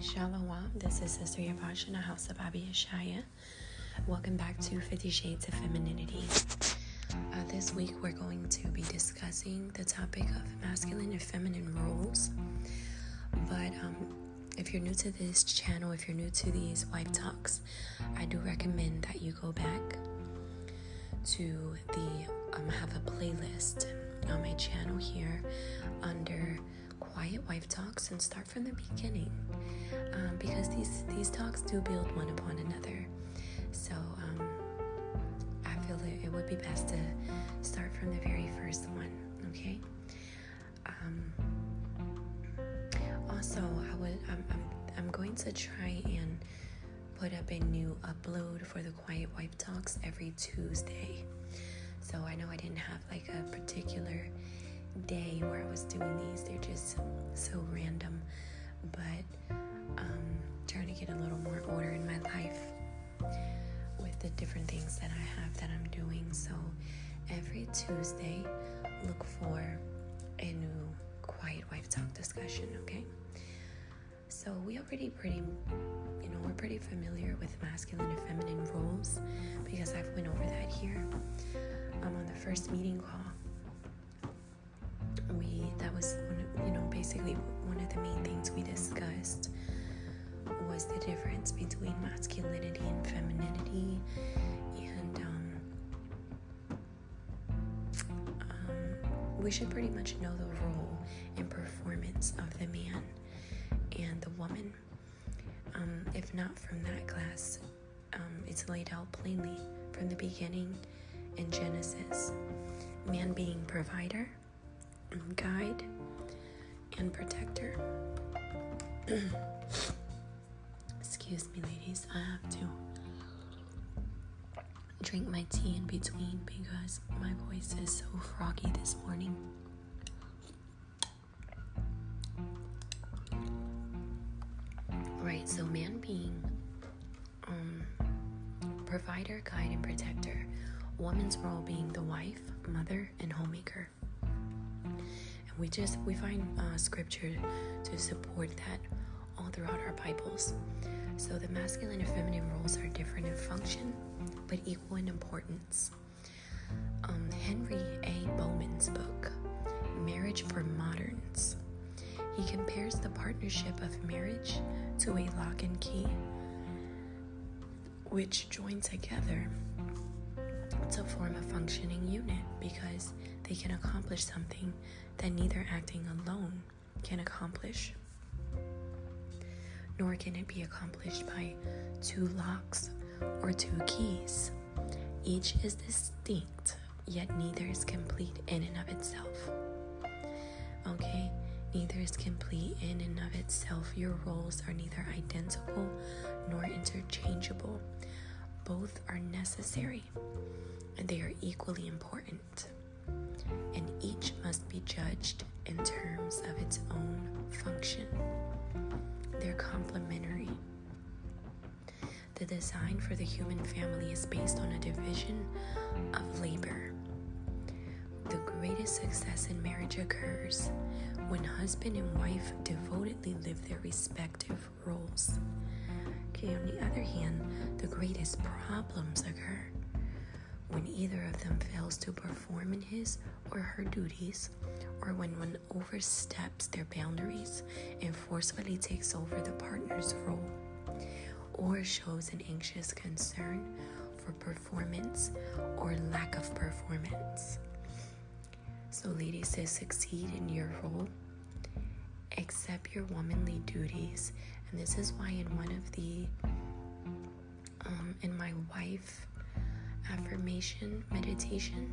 Shalom, this is Sister Yavash in the house of Abi Yeshaya. Welcome back to 50 Shades of Femininity. This week we're going to be discussing the topic of masculine and feminine roles. But if you're new to this channel, if you're new to these wife talks, I do recommend that you go back to I have a playlist on my channel here under Quiet Wife Talks and start from the beginning, because these talks do build one upon another. So I feel it would be best to start from the very first one. Okay. Also, I'm going to try and put up a new upload for the Quiet Wife Talks every Tuesday. So I know I didn't have like a particular day where I was doing these. They're just so random, but trying to get a little more order in my life with the different things that I have that I'm doing. So every Tuesday, look for a new Quiet Wife Talk discussion, okay? So we're pretty familiar with masculine and feminine roles because I've went over that here on the first meeting call. That was basically one of the main things we discussed was the difference between masculinity and femininity, and we should pretty much know the role and performance of the man and the woman. If not from that class, it's laid out plainly from the beginning in Genesis. Man being provider, guide, and protector. Excuse me, ladies, I have to drink my tea in between because my voice is so froggy this morning. Right, so man being provider, guide, and protector. Woman's role being the wife, mother, and homemaker. We find scripture to support that all throughout our Bibles. So the masculine and feminine roles are different in function, but equal in importance. Henry A. Bowman's book, Marriage for Moderns, he compares the partnership of marriage to a lock and key, which join together to form a functioning unit because they can accomplish something that neither acting alone can accomplish, nor can it be accomplished by two locks or two keys. Each is distinct, yet neither is complete in and of itself. Okay? Neither is complete in and of itself. Your roles are neither identical nor interchangeable. Both are necessary, and they are equally important. And each must be judged in terms of its own function. They're complementary. The design for the human family is based on a division of labor. The greatest success in marriage occurs when husband and wife devotedly live their respective roles. Okay, on the other hand, the greatest problems occur when either of them fails to perform in his or her duties, or when one oversteps their boundaries and forcefully takes over the partner's role, or shows an anxious concern for performance or lack of performance. So ladies, to succeed in your role, accept your womanly duties. And this is why in one of the in my wife affirmation meditation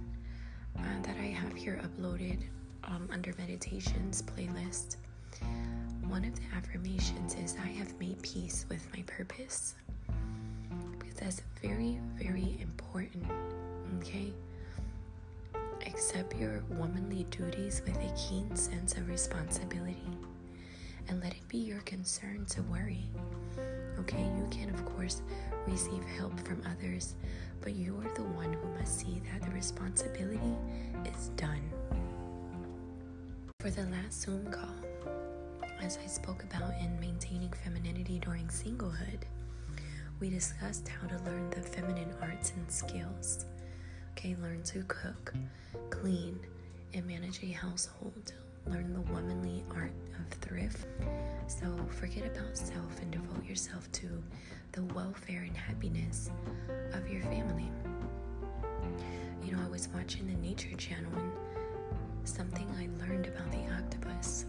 that I have here uploaded under meditations playlist, one of the affirmations is I have made peace with my purpose, because that's very, very important. Okay, accept your womanly duties with a keen sense of responsibility, and let it be your concern to worry. Okay, you can of course receive help from others, but you're the one who must see that the responsibility is done. For the last Zoom call, as I spoke about in Maintaining Femininity During Singlehood, we discussed how to learn the feminine arts and skills. Okay, learn to cook, clean, and manage a household. Learn the womanly art of thrift. So forget about self and devote yourself to the welfare and happiness of your family. You know, I was watching the Nature Channel and something I learned about the octopus.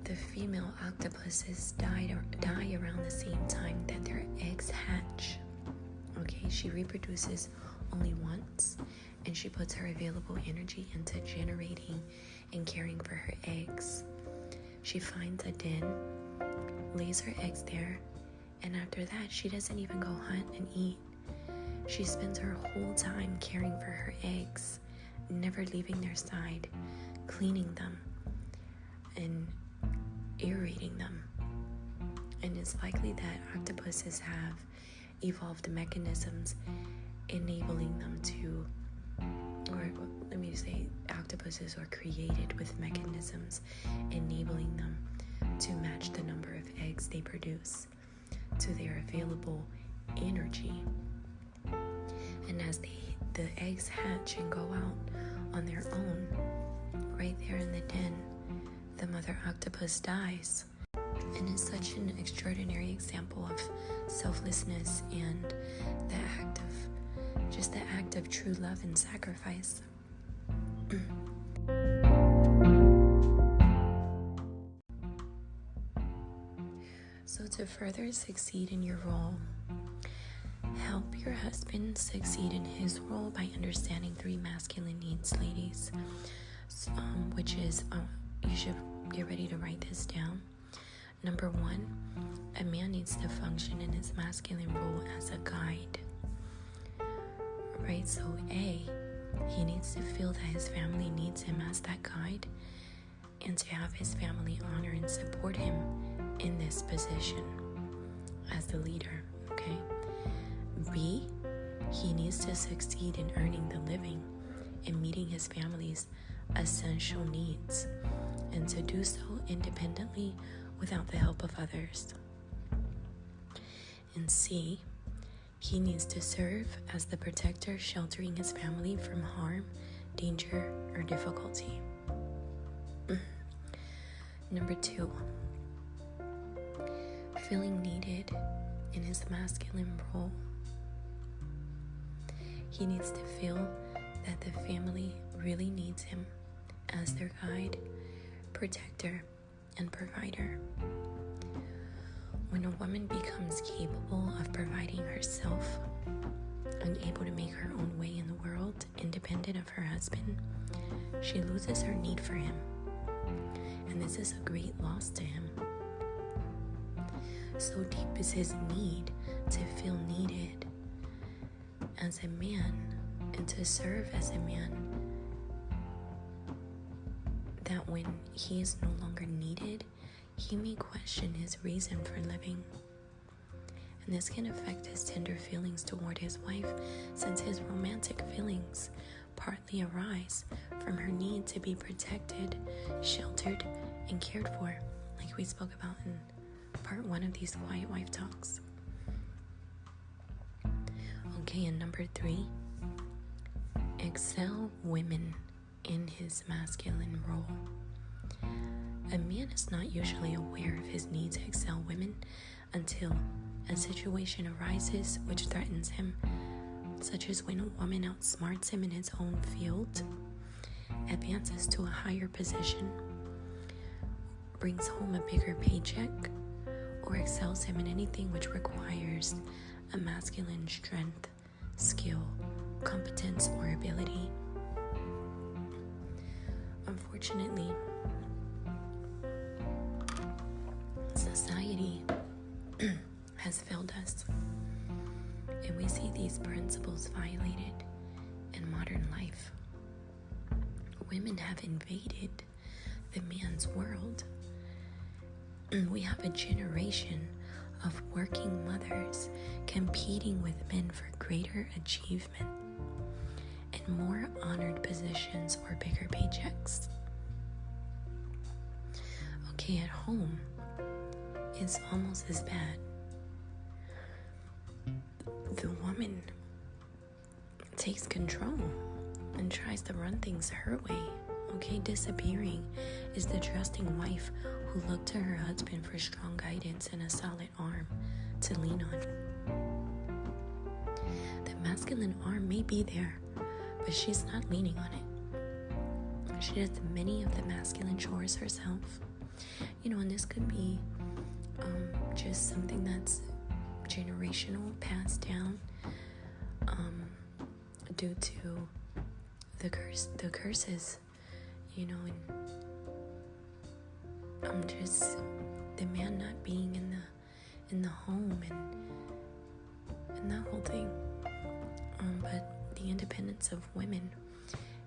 The female octopuses die around the same time that their eggs hatch. Okay, she reproduces only once, and she puts her available energy into generating and caring for her eggs. She finds a den, lays her eggs there, and after that, she doesn't even go hunt and eat. She spends her whole time caring for her eggs, never leaving their side, cleaning them, and aerating them. And it's likely that octopuses have evolved mechanisms enabling them to, or let me say, octopuses are created with mechanisms enabling them to match the number of eggs they produce to their available energy. And as the eggs hatch and go out on their own, right there in the den, the mother octopus dies. And it's such an extraordinary example of selflessness and the act of true love and sacrifice. So to further succeed in your role, help your husband succeed in his role by understanding 3 masculine needs, ladies, which is, you should get ready to write this down. Number 1, a man needs to function in his masculine role as a guide. Right, so A, he needs to feel that his family needs him as that guide, and to have his family honor and support him in this position as the leader, okay? B, he needs to succeed in earning the living and meeting his family's essential needs, and to do so independently without the help of others. And C, he needs to serve as the protector, sheltering his family from harm, danger, or difficulty. Number 2, feeling needed in his masculine role. He needs to feel that the family really needs him as their guide, protector, and provider. When a woman becomes capable of providing herself and able to make her own way in the world, independent of her husband, she loses her need for him. And this is a great loss to him. So deep is his need to feel needed as a man and to serve as a man, that when he is no longer needed, he may question his reason for living. And this can affect his tender feelings toward his wife, since his romantic feelings partly arise from her need to be protected, sheltered, and cared for, like we spoke about in part 1 of these Quiet Wife Talks. Okay, and number 3, excel women in his masculine role. A man is not usually aware of his need to excel women until a situation arises which threatens him, such as when a woman outsmarts him in his own field, advances to a higher position, brings home a bigger paycheck, or excels him in anything which requires a masculine strength, skill, competence, or ability. Unfortunately, society has failed us, and we see these principles violated in modern life. Women have invaded the man's world. We have a generation of working mothers competing with men for greater achievement and more honored positions or bigger paychecks. Okay, at home, it's almost as bad. The woman takes control and tries to run things her way. Okay, disappearing is the trusting wife who looked to her husband for strong guidance and a solid arm to lean on. The masculine arm may be there, but she's not leaning on it. She does many of the masculine chores herself. And this could be just something that's generational, passed down due to the curses, and just the man not being in the home and that whole thing. But the independence of women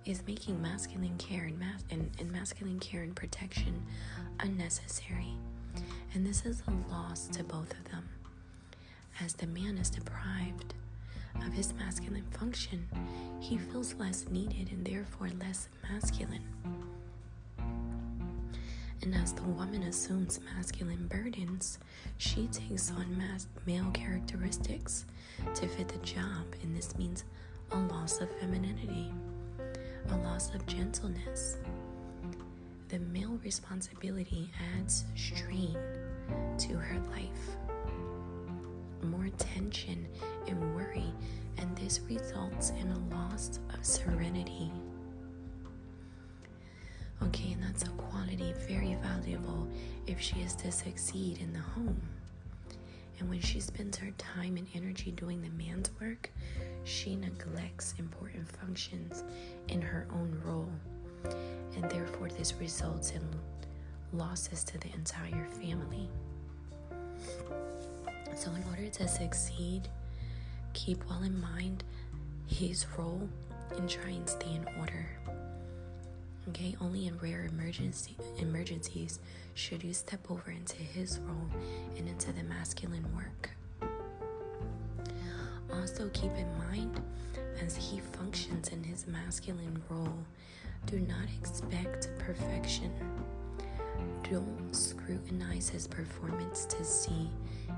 is making masculine care and masculine care and protection unnecessary. And this is a loss to both of them. As the man is deprived of his masculine function, he feels less needed and therefore less masculine. And as the woman assumes masculine burdens, she takes on male characteristics to fit the job, and this means a loss of femininity, a loss of gentleness. The male responsibility adds strain to her life, more tension and worry, and this results in a loss of serenity. Okay, and that's a quality very valuable if she is to succeed in the home. And when she spends her time and energy doing the man's work, she neglects important functions in her own role. And therefore, this results in losses to the entire family. So in order to succeed, keep well in mind his role and try and stay in order. Okay, only in rare emergencies should you step over into his role and into the masculine work. Also keep in mind, as he functions in his masculine role, do not expect perfection. Don't scrutinize his performance to see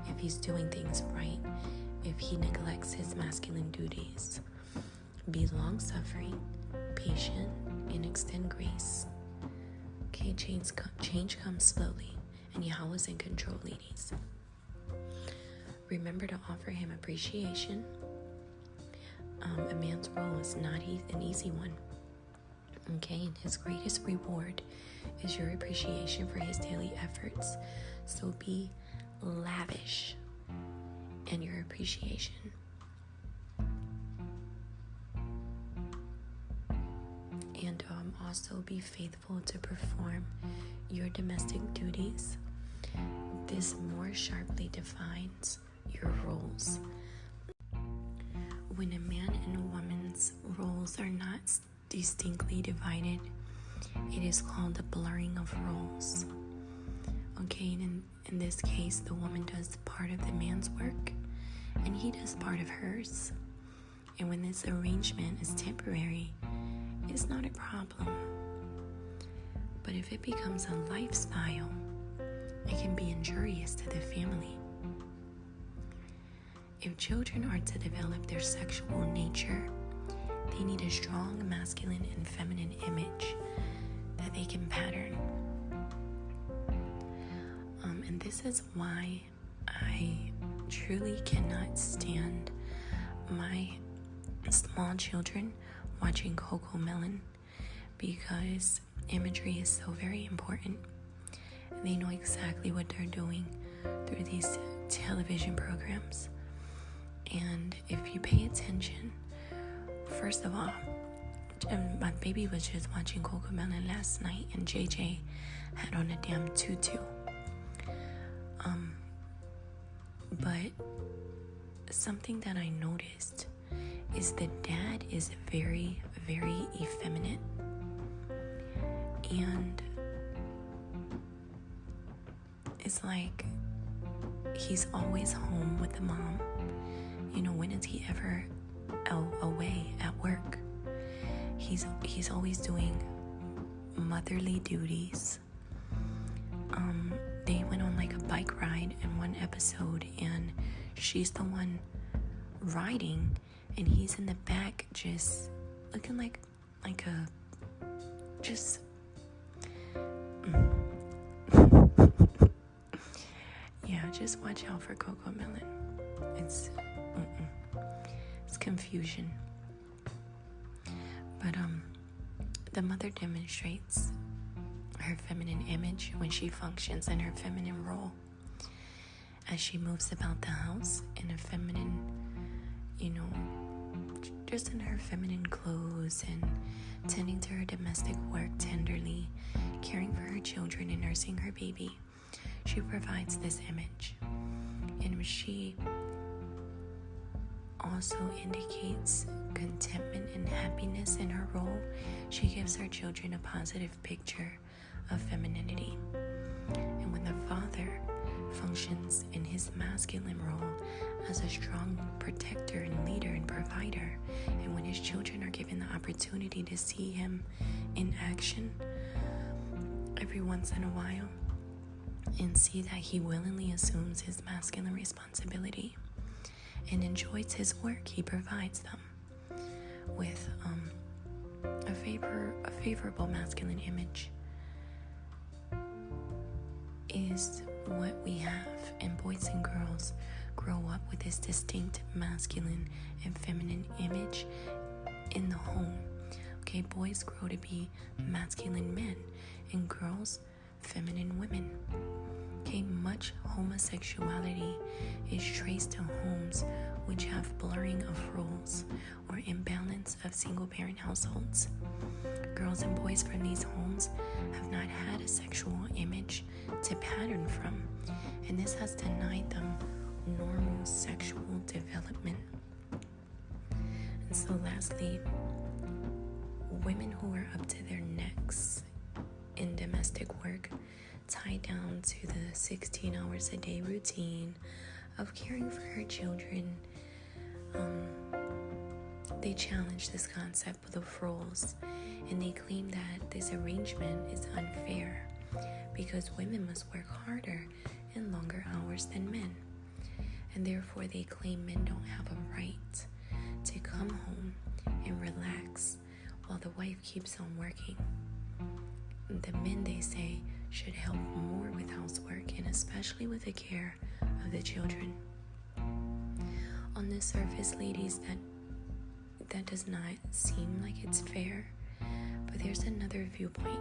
if he's doing things right, if he neglects his masculine duties. Be long-suffering, patient, and extend grace. Okay, change comes slowly, and Yahweh is in control, ladies. Remember to offer him appreciation. A man's role is not an easy one. Okay, and his greatest reward is your appreciation for his daily efforts. So be lavish in your appreciation. And also be faithful to perform your domestic duties. This more sharply defines your roles. When a man and a woman's roles are not distinctly divided, it is called the blurring of roles. Okay, and in this case, the woman does part of the man's work and he does part of hers. And when this arrangement is temporary, it's not a problem. But if it becomes a lifestyle, it can be injurious to the family. If children are to develop their sexual nature, they need a strong masculine and feminine image that they can pattern. And this is why I truly cannot stand my small children watching CoComelon, because imagery is so very important. They know exactly what they're doing through these television programs. And if you pay attention, first of all, my baby was just watching CoComelon last night, and JJ had on a damn tutu. But something that I noticed is the dad is very, very effeminate. And it's like he's always home with the mom. When is he ever away at work? He's always doing motherly duties. bike ride in one episode, and she's the one riding, and he's in the back just looking like a just yeah, just watch out for Coco Melon. It's confusion. But the mother demonstrates her feminine image when she functions in her feminine role, as she moves about the house in a feminine, just in her feminine clothes, and tending to her domestic work tenderly, caring for her children and nursing her baby. She provides this image, and she also indicates contentment and happiness in her role. She gives her children a positive picture of femininity. And when the father functions in his masculine role as a strong protector and leader and provider, and when his children are given the opportunity to see him in action every once in a while and see that he willingly assumes his masculine responsibility and enjoys his work, he provides them with a favorable masculine image, is what we have. And boys and girls grow up with this distinct masculine and feminine image in the home. Okay, boys grow to be masculine men, and girls feminine women. Okay, much homosexuality is traced to homes which have blurring of roles or imbalance of single-parent households. Girls and boys from these homes have not had a sexual image to pattern from, and this has denied them normal sexual development. And so lastly, women who are up to their necks in domestic work, tied down to the 16 hours a day routine of caring for her children, they challenge this concept of roles, and they claim that this arrangement is unfair because women must work harder and longer hours than men, and therefore they claim men don't have a right to come home and relax while the wife keeps on working. The men, they say, should help more with housework and especially with the care of the children. On the surface, ladies, that does not seem like it's fair, but there's another viewpoint.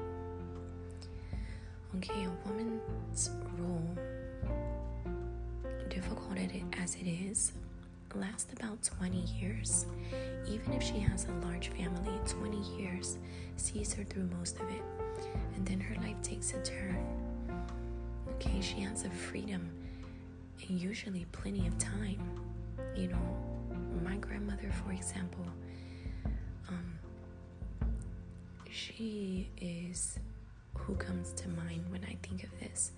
Okay, a woman's role, difficult as it is, lasts about 20 years. Even if she has a large family, 20 years sees her through most of it, and then her life takes a turn. Okay, she has a freedom and usually plenty of time. My grandmother, for example, she is who comes to mind when I think of this,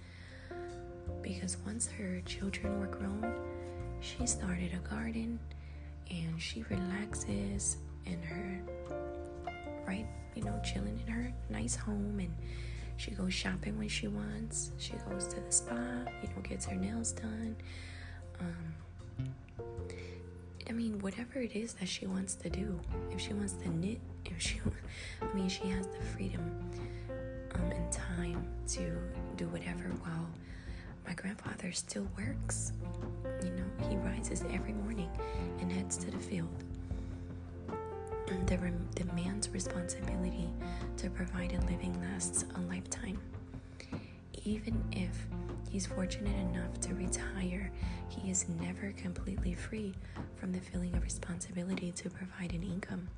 because once her children were grown, she started a garden and she relaxes in her, chilling in her nice home, and she goes shopping when she wants. She goes to the spa, gets her nails done. Whatever it is that she wants to do. If she wants to knit, she has the freedom and time to do whatever, while my grandfather still works. He rises every morning and heads to the field. The man's responsibility to provide a living lasts a lifetime. Even if he's fortunate enough to retire, he is never completely free from the feeling of responsibility to provide an income.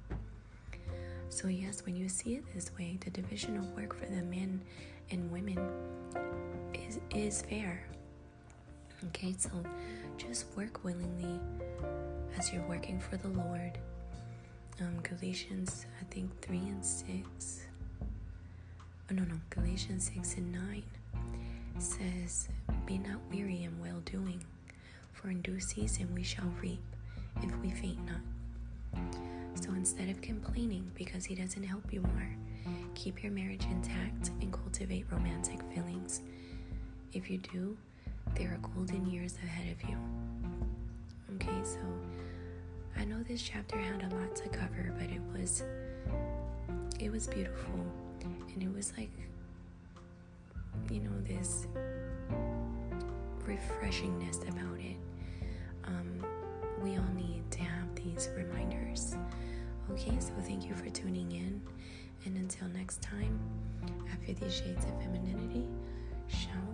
So yes, when you see it this way, the division of work for the men and women is fair. Okay, so just work willingly as you're working for the Lord. Galatians, I think 3 and 6. Galatians 6 and 9 says, "Be not weary in well-doing, for in due season we shall reap, if we faint not." So instead of complaining because he doesn't help you more, keep your marriage intact and cultivate romantic feelings. If you do, there are golden years ahead of you. Okay, so I know this chapter had a lot to cover, but it was beautiful, and it was like, this refreshingness about it. We all need to have these reminders. Okay, so thank you for tuning in, and until next time, after these shades of femininity, shall